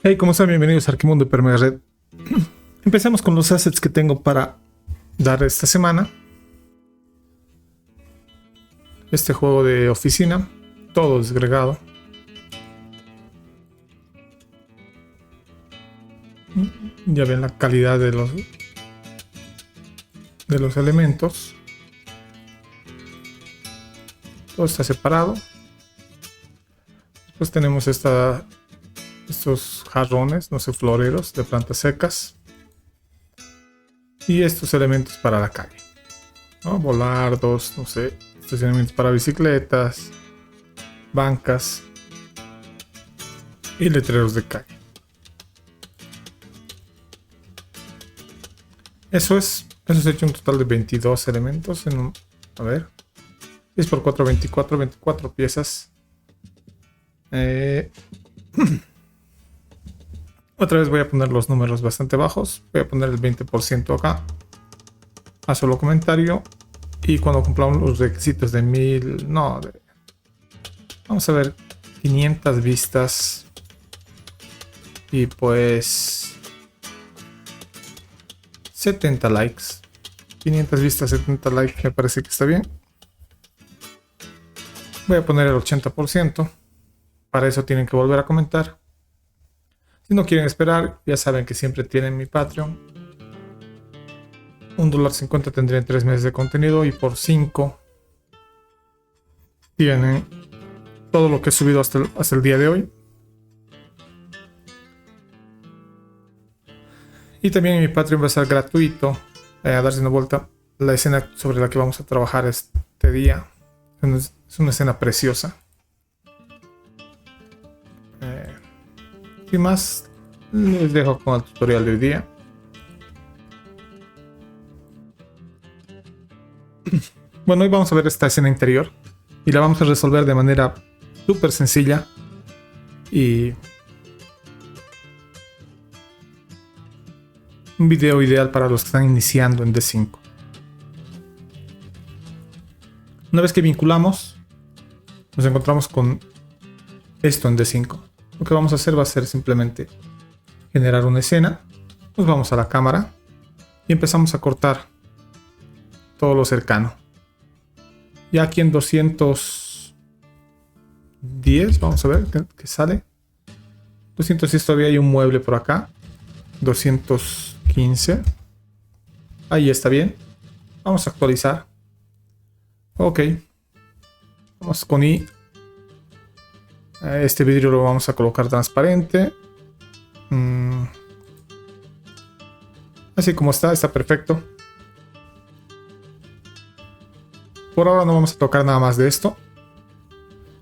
Hey, ¿cómo están? Bienvenidos a Arquimundo Hipermega Red. Empecemos con los assets que tengo para dar esta semana. Este juego de oficina, todo desgregado. Ya ven la calidad de los elementos. Todo está separado. Después tenemos estos jarrones, no sé, floreros de plantas secas. Y estos elementos para la calle, ¿no? Volardos, no sé, estacionamientos para bicicletas, bancas y letreros de calle. Eso se ha hecho un total de 22 elementos en un, a ver, 10 por 4, 24 piezas. Otra vez voy a poner los números bastante bajos. Voy a poner el 20% acá a solo comentario. Y cuando cumplamos los requisitos de 1000, no, vamos a ver, 500 vistas. Y pues 70 likes. 500 vistas, 70 likes, me parece que está bien. Voy a poner el 80%. Para eso tienen que volver a comentar. Si no quieren esperar, ya saben que siempre tienen mi Patreon. $1.50 tendrían 3 meses de contenido y por 5 tienen todo lo que he subido hasta el día de hoy. Y también en mi Patreon va a ser gratuito a darse una vuelta la escena sobre la que vamos a trabajar este día. Es una escena preciosa. Sin más, les dejo con el tutorial de hoy día. Bueno, hoy vamos a ver esta escena interior y la vamos a resolver de manera súper sencilla y un video ideal para los que están iniciando en D5. Una vez que vinculamos, nos encontramos con esto en D5. Lo que vamos a hacer va a ser simplemente generar una escena. Nos vamos a la cámara y empezamos a cortar todo lo cercano. Ya aquí en 210, vamos a ver qué sale. 210 todavía hay un mueble por acá. 215. Ahí está bien. Vamos a actualizar. Ok. Vamos con I. Este vidrio lo vamos a colocar transparente. Así como está perfecto. Por ahora no vamos a tocar nada más de esto.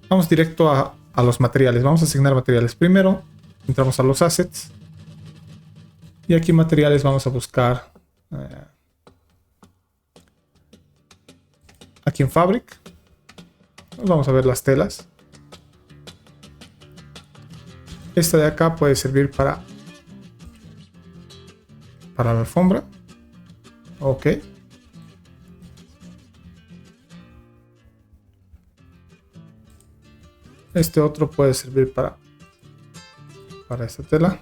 Vamos directo a los materiales. Vamos a asignar materiales. Primero entramos a los assets. Y aquí en materiales vamos a buscar aquí en Fabric. Vamos a ver las telas. Esta de acá puede servir para la alfombra. Ok. Este otro puede servir para esta tela.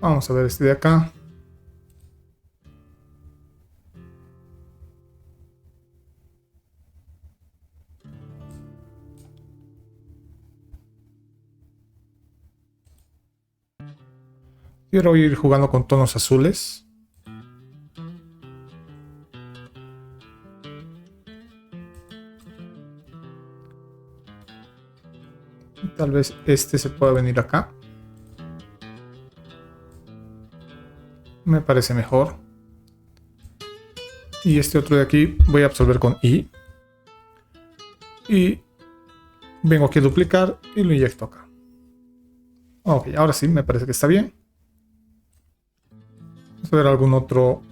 Vamos a ver este de acá. Quiero ir jugando con tonos azules. Tal vez este se pueda venir acá. Me parece mejor. Y este otro de aquí voy a absorber con I. Y vengo aquí a duplicar y lo inyecto acá. Ok, ahora sí, me parece que está bien. Vamos a ver algún otro.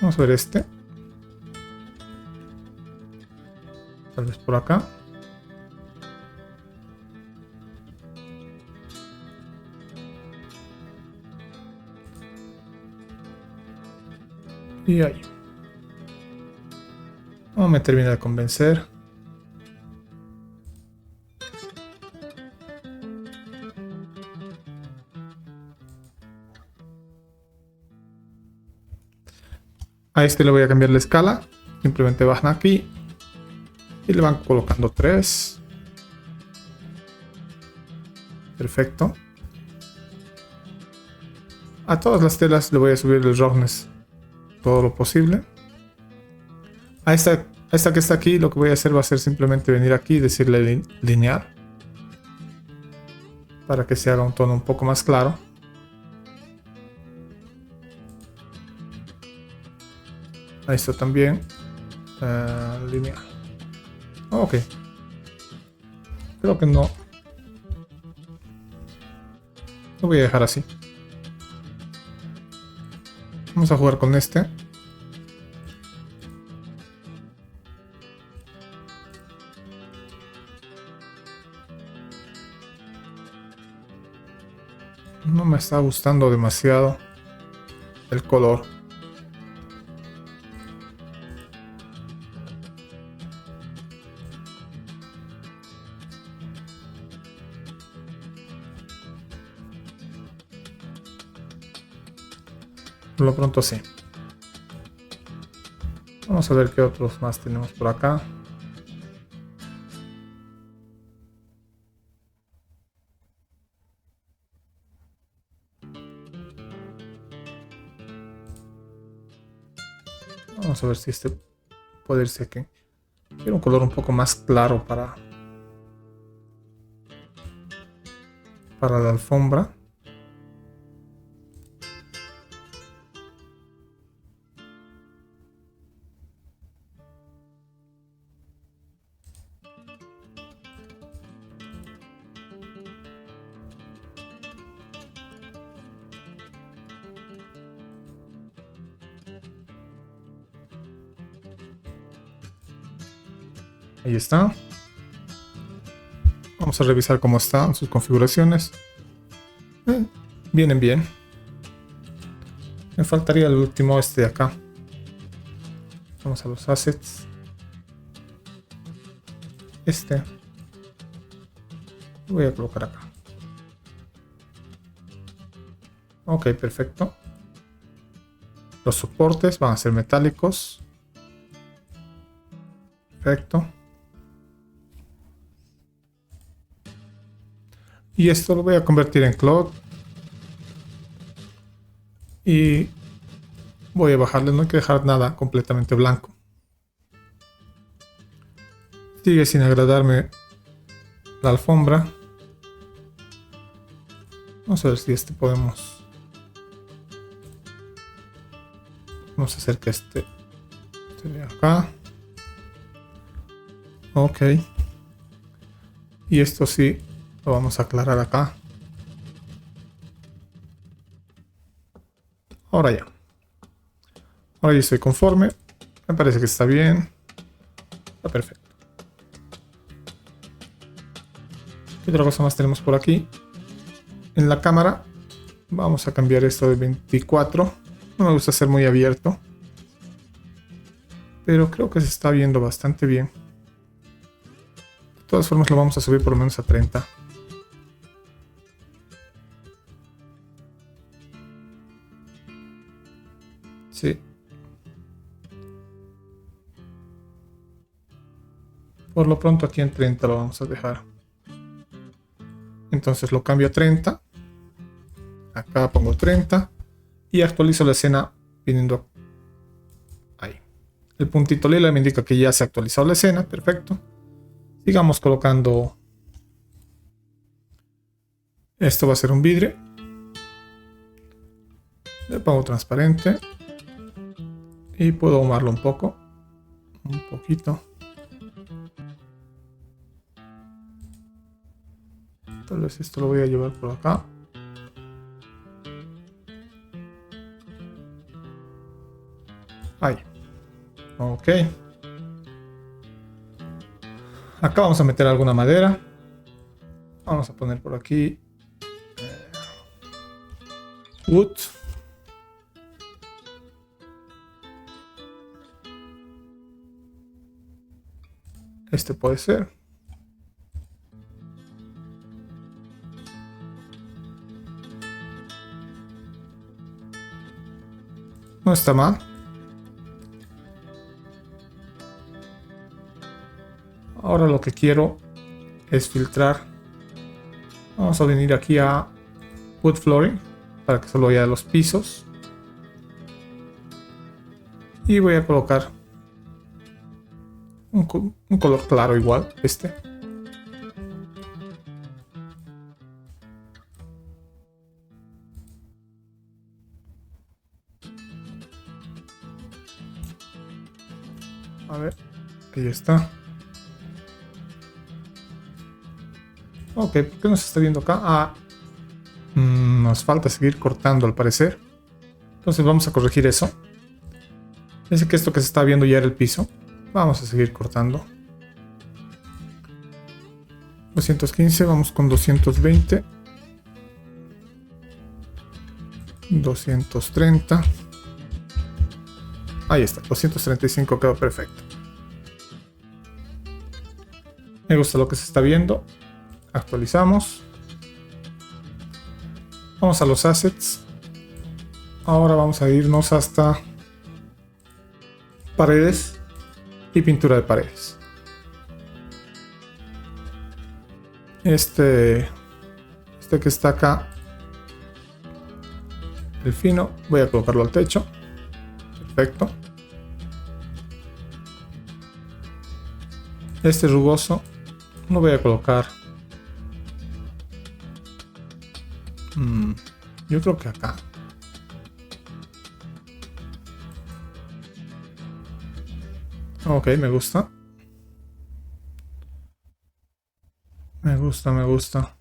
Vamos a ver este. Tal vez por acá. Y ahí. No me termina de convencer. A este le voy a cambiar la escala. Simplemente bajan aquí y le van colocando 3. Perfecto. A todas las telas le voy a subir el roughness todo lo posible. A esta que está aquí, lo que voy a hacer va a ser simplemente venir aquí y decirle lineal, para que se haga un tono un poco más claro. A esto también lineal. Ok, creo que no lo voy a dejar así. Vamos a jugar con este. No me está gustando demasiado el color. Por lo pronto sí. Vamos a ver qué otros más tenemos por acá. Vamos a ver si este puede irse aquí. Quiero un color un poco más claro para la alfombra. Ahí está. Vamos a revisar cómo están sus configuraciones. Vienen bien. Me faltaría el último, este de acá. Vamos a los assets. Este lo voy a colocar acá. Ok, perfecto. Los soportes van a ser metálicos. Perfecto. Y esto lo voy a convertir en cloud. Y voy a bajarle, no hay que dejar nada completamente blanco. Sigue sin agradarme la alfombra. Vamos a ver si este podemos hacer que este se vea acá. Ok. Y esto sí lo vamos a aclarar acá. Ahora ya. Ahora ya estoy conforme. Me parece que está bien. Está perfecto. ¿Qué otra cosa más tenemos por aquí? En la cámara vamos a cambiar esto de 24. No me gusta ser muy abierto, pero creo que se está viendo bastante bien. De todas formas lo vamos a subir por lo menos a 30. Sí. Por lo pronto aquí en 30 lo vamos a dejar. Entonces lo cambio a 30. Acá pongo 30. Y actualizo la escena viniendo ahí. El puntito lila me indica que ya se ha actualizado la escena. Perfecto. Sigamos colocando. Esto va a ser un vidrio. Le pongo transparente. Y puedo ahumarlo un poco. Un poquito. Tal vez esto lo voy a llevar por acá. Ahí. Ok. Acá vamos a meter alguna madera. Vamos a poner por aquí wood. Este puede ser. No está mal. Ahora lo que quiero es filtrar. Vamos a venir aquí a Wood Flooring para que solo vaya los pisos. Y voy a colocar un color claro igual, este. A ver, ahí está. Ok, ¿por qué no se está viendo acá? Ah, nos falta seguir cortando al parecer. Entonces vamos a corregir eso. Dice que esto que se está viendo ya era el piso. Vamos a seguir cortando. 215, vamos con 220. 230. Ahí está, 235 quedó perfecto. Me gusta lo que se está viendo. Actualizamos. Vamos a los assets. Ahora vamos a irnos hasta paredes y pintura de paredes. Este que está acá, el fino, voy a colocarlo al techo. Perfecto. Este rugoso lo voy a colocar. Yo creo que acá. Ok, me gusta. Me gusta, me gusta.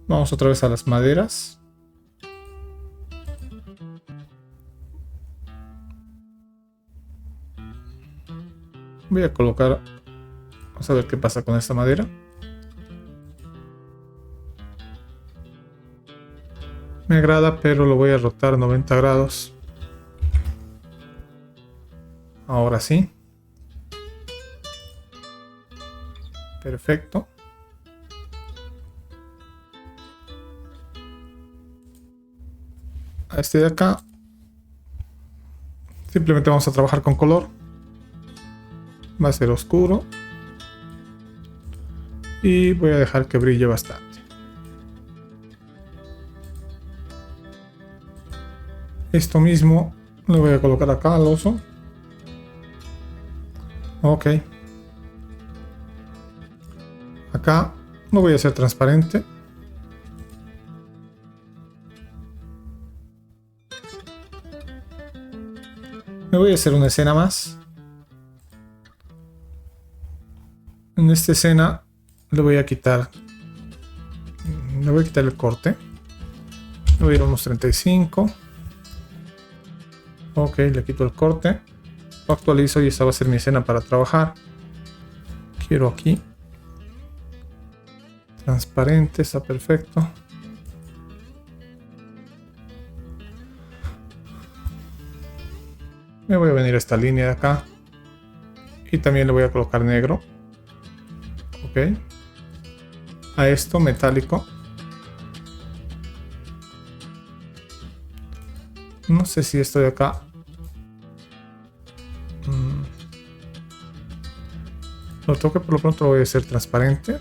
Vamos otra vez a las maderas. Voy a colocar. Vamos a ver qué pasa con esta madera. Me agrada, pero lo voy a rotar 90 grados. Ahora sí. Perfecto. A este de acá. Simplemente vamos a trabajar con color. Va a ser oscuro. Y voy a dejar que brille bastante. Esto mismo lo voy a colocar acá al oso. Ok. Acá lo voy a hacer transparente. Me voy a hacer una escena más. En esta escena le voy a quitar el corte. Le voy a ir a unos 35. Ok, le quito el corte. Lo actualizo y esta va a ser mi escena para trabajar. Quiero aquí. Transparente, está perfecto. Me voy a venir a esta línea de acá. Y también le voy a colocar negro. Ok. A esto metálico. No sé si esto de acá. Lo tengo que por lo pronto lo voy a hacer transparente.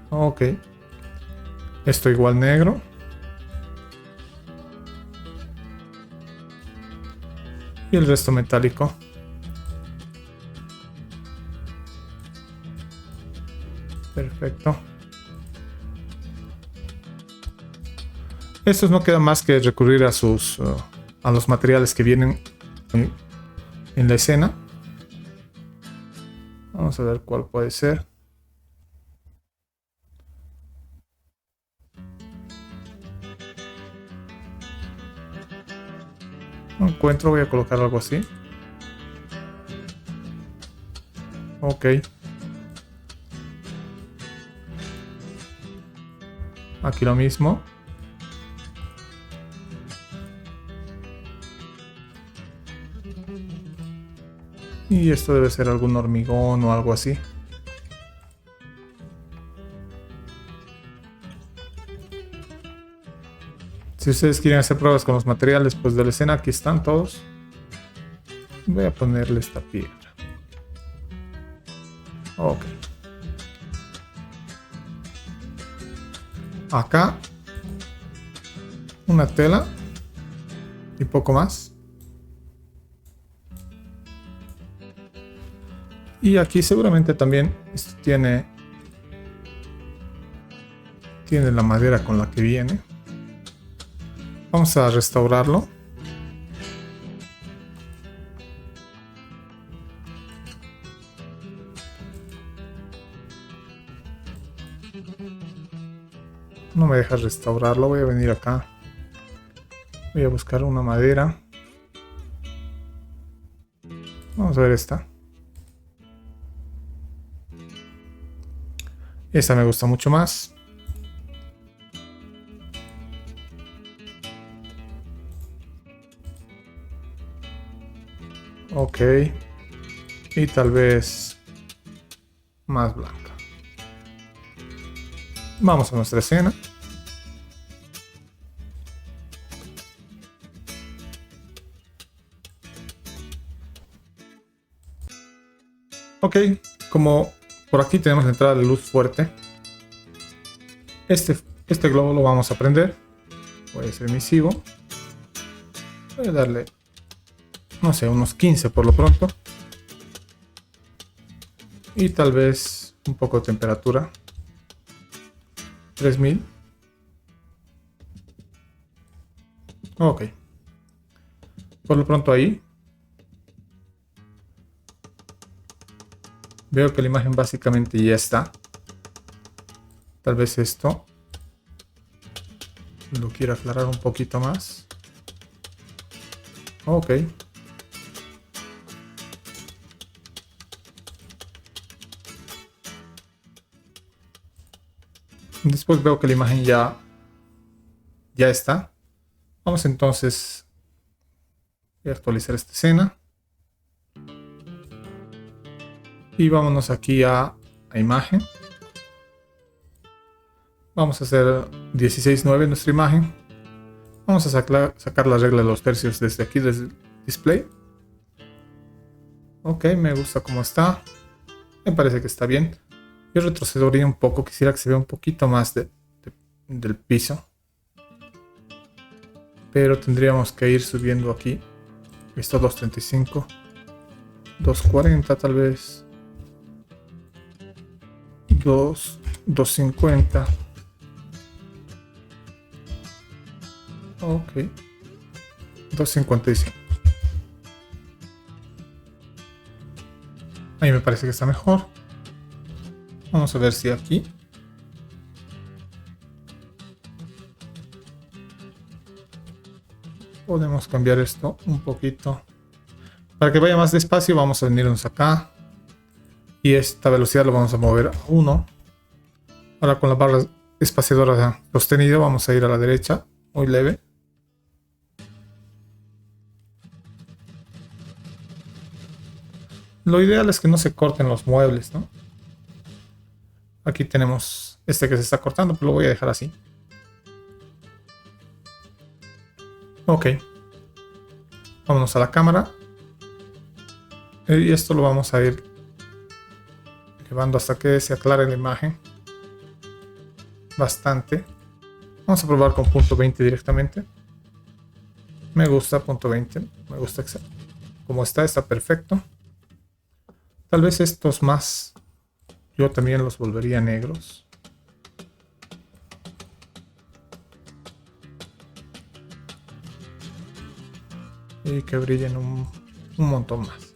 Ok. Esto igual negro. Y el resto metálico. Perfecto. Estos no queda más que recurrir a a los materiales que vienen en la escena. Vamos a ver cuál puede ser. No encuentro, voy a colocar algo así. Ok. Aquí lo mismo. Y esto debe ser algún hormigón o algo así. Si ustedes quieren hacer pruebas con los materiales pues de la escena, aquí están todos. Voy a ponerle esta piedra. Ok. Acá una tela y poco más. Y aquí seguramente también esto tiene la madera con la que viene. Vamos a restaurarlo. No me deja restaurarlo. Voy a venir acá. Voy a buscar una madera. Vamos a ver esta. Esta me gusta mucho más. Ok. Y tal vez más blanca. Vamos a nuestra escena. Ok, como por aquí tenemos la entrada de luz fuerte, este globo lo vamos a prender. Voy a ser emisivo. Voy a darle, no sé, unos 15 por lo pronto. Y tal vez un poco de temperatura. 3000. Ok. Por lo pronto ahí. Veo que la imagen básicamente ya está. Tal vez esto lo quiero aclarar un poquito más. Ok. Después veo que la imagen ya está. Vamos entonces a actualizar esta escena. Y vámonos aquí a imagen. Vamos a hacer 16:9 nuestra imagen. Vamos a sacar la regla de los tercios desde aquí, desde el display. Ok, me gusta cómo está. Me parece que está bien. Yo retrocedería un poco. Quisiera que se vea un poquito más del piso. Pero tendríamos que ir subiendo aquí. Esto 235. 240 tal vez. 250. Ok. 255. Ahí me parece que está mejor. Vamos a ver si aquí. Podemos cambiar esto un poquito. Para que vaya más despacio vamos a venirnos acá. Y esta velocidad lo vamos a mover a 1. Ahora con la barra espaciadora sostenida vamos a ir a la derecha. Muy leve. Lo ideal es que no se corten los muebles, ¿no? Aquí tenemos este que se está cortando, pero lo voy a dejar así. Ok. Vámonos a la cámara. Y esto lo vamos a ir llevando hasta que se aclare la imagen. Bastante. Vamos a probar con punto 20 directamente. Me gusta punto 20. Me gusta como está perfecto. Tal vez estos más, yo también los volvería negros. Y que brillen un montón más.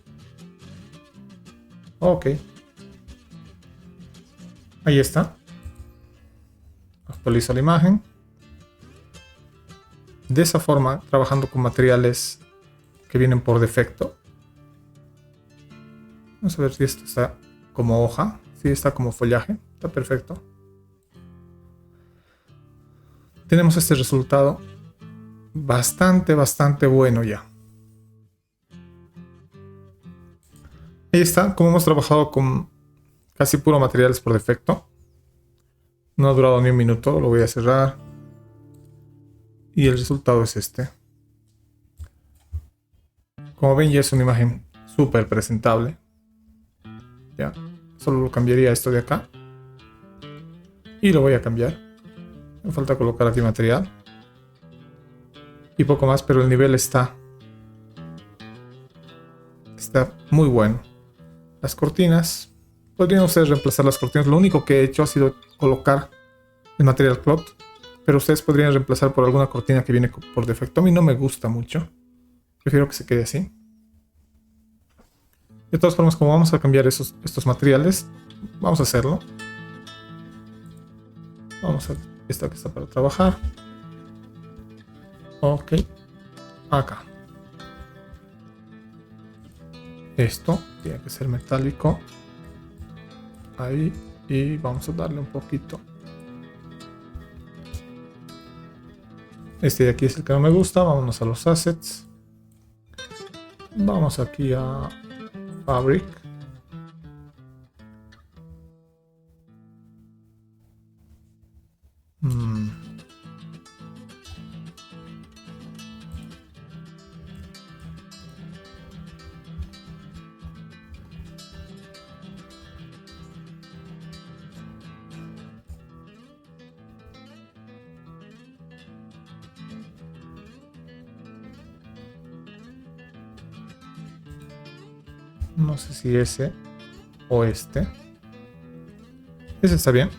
Ok. Ahí está. Actualizo la imagen. De esa forma, trabajando con materiales que vienen por defecto. Vamos a ver si esto está como hoja. Si está como follaje. Está perfecto. tenemos este resultado bastante bueno ya. Ahí está, como hemos trabajado con casi puro materiales por defecto. No ha durado ni un minuto, lo voy a cerrar. Y el resultado es este. Como ven, ya es una imagen súper presentable. Ya, solo cambiaría esto de acá. Y lo voy a cambiar. Me falta colocar aquí material. Y poco más, pero el nivel está muy bueno. Las cortinas, podrían ustedes reemplazar las cortinas. Lo único que he hecho ha sido colocar el material cloth, pero ustedes podrían reemplazar por alguna cortina que viene por defecto. A mí no me gusta mucho, prefiero que se quede así. De todas formas, como vamos a cambiar estos materiales, vamos a hacerlo. Vamos a esta que está para trabajar. Ok, acá. Esto tiene que ser metálico. Ahí. Y vamos a darle un poquito. Este de aquí es el que no me gusta. Vámonos a los assets. Vamos aquí a Fabric. No sé si ese o este. Ese está bien.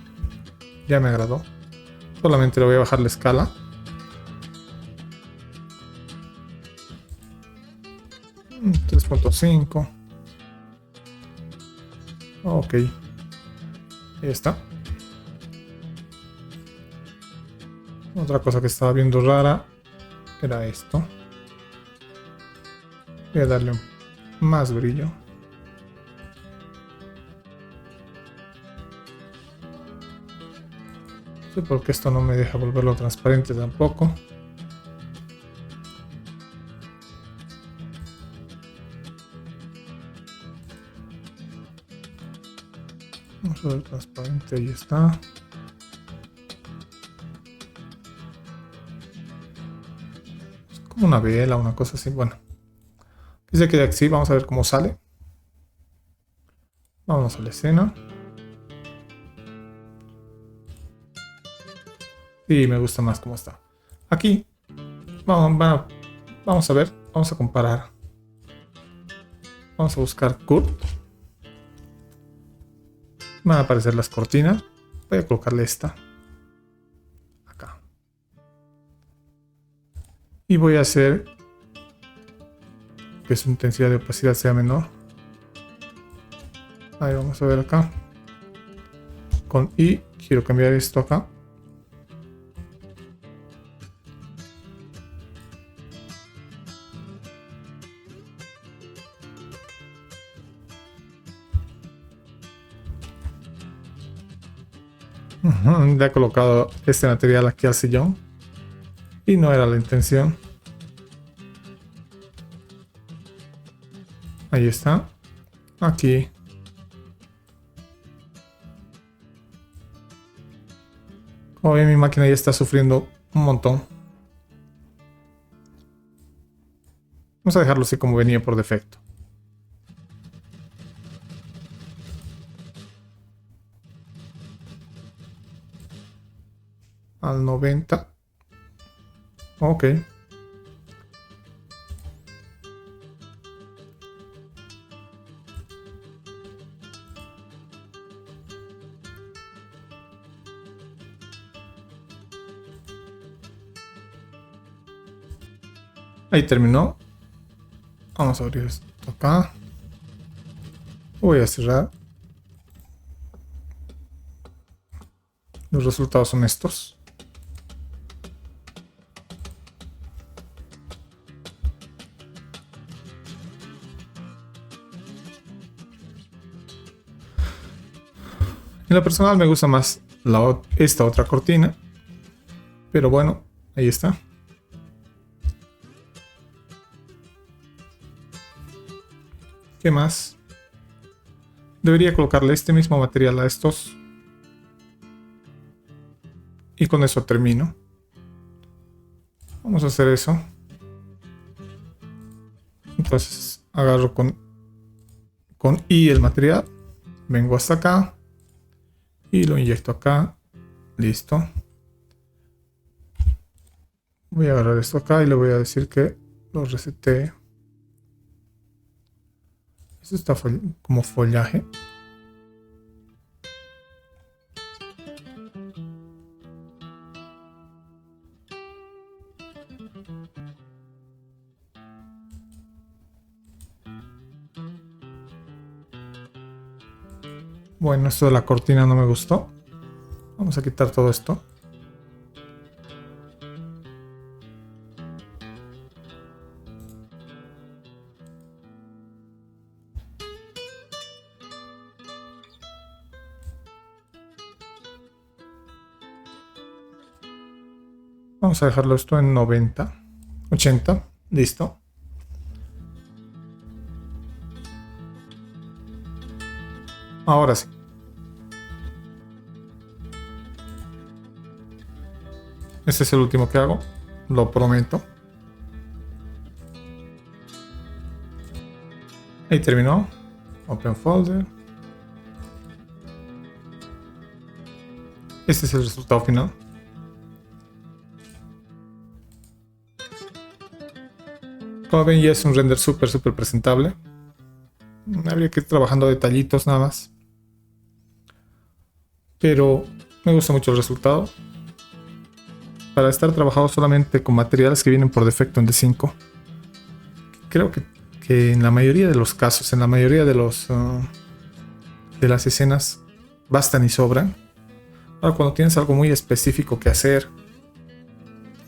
Ya me agradó. Solamente le voy a bajar la escala. Mm, 3.5. Ok. Ahí está. Otra cosa que estaba viendo rara era esto. Voy a darle más brillo. No sé por qué esto no me deja volverlo transparente tampoco. Vamos a ver transparente, ahí está. Es como una vela, una cosa así. Bueno, que se quede así. Vamos a ver cómo sale. Vamos a la escena. Sí, me gusta más cómo está. Aquí vamos a ver, vamos a comparar. Vamos a buscar Curve. Van a aparecer las cortinas. Voy a colocarle esta acá. Y voy a hacer que su intensidad de opacidad sea menor. Ahí vamos a ver acá. Con I quiero cambiar esto acá. Le he colocado este material aquí al sillón y no era la intención. Ahí está. Aquí. Como ven, mi máquina ya está sufriendo un montón. Vamos a dejarlo así como venía por defecto. Al 90. Ok. Ahí terminó. Vamos a abrir esto acá. Voy a cerrar. Los resultados son estos. En lo personal me gusta más esta otra cortina. Pero bueno, ahí está. ¿Qué más? Debería colocarle este mismo material a estos. Y con eso termino. Vamos a hacer eso. Entonces agarro con I el material. Vengo hasta acá. Y lo inyecto acá. Listo. Voy a agarrar esto acá y le voy a decir que lo resetee. Esto está como follaje. Bueno, esto de la cortina no me gustó. Vamos a quitar todo esto. Vamos a dejarlo esto en 90, 80, listo. Ahora sí. Este es el último que hago, lo prometo. Ahí terminó. Open folder. Este es el resultado final. Como ven, ya es un render súper presentable. Habría que ir trabajando detallitos nada más. Pero me gusta mucho el resultado. Para estar trabajado solamente con materiales que vienen por defecto en D5. Creo que en la mayoría de los casos, en la mayoría de de las escenas, bastan y sobran. Ahora, cuando tienes algo muy específico que hacer,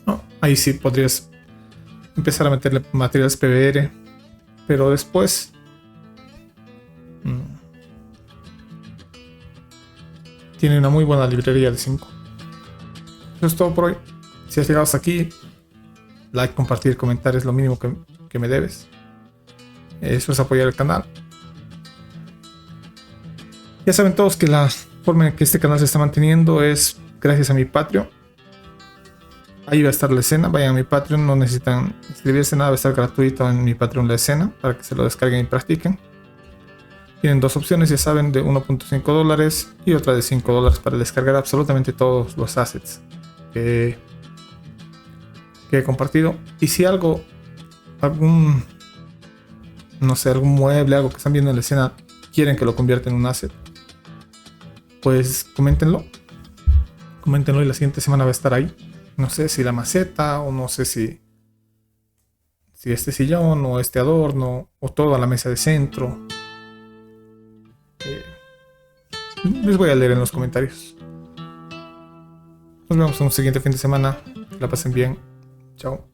¿no? Ahí sí podrías empezar a meterle materiales PBR, pero después tiene una muy buena librería de 5. Eso es todo por hoy. Si has llegado hasta aquí, like, compartir, comentar es lo mínimo que me debes. Eso es apoyar el canal. Ya saben todos que la forma en que este canal se está manteniendo es gracias a mi Patreon. Ahí va a estar la escena, vayan a mi Patreon, no necesitan inscribirse, nada, va a estar gratuito en mi Patreon la escena para que se lo descarguen y practiquen. Tienen dos opciones, ya saben, de $1.5 y otra de $5 para descargar absolutamente todos los assets que he compartido. Y si algo, no sé, algún mueble, algo que están viendo en la escena, quieren que lo convierta en un asset, pues coméntenlo y la siguiente semana va a estar ahí. No sé si la maceta, o no sé si este sillón o este adorno o toda la mesa de centro. Les voy a leer en los comentarios. Nos vemos en un siguiente fin de semana. Que la pasen bien. Chao.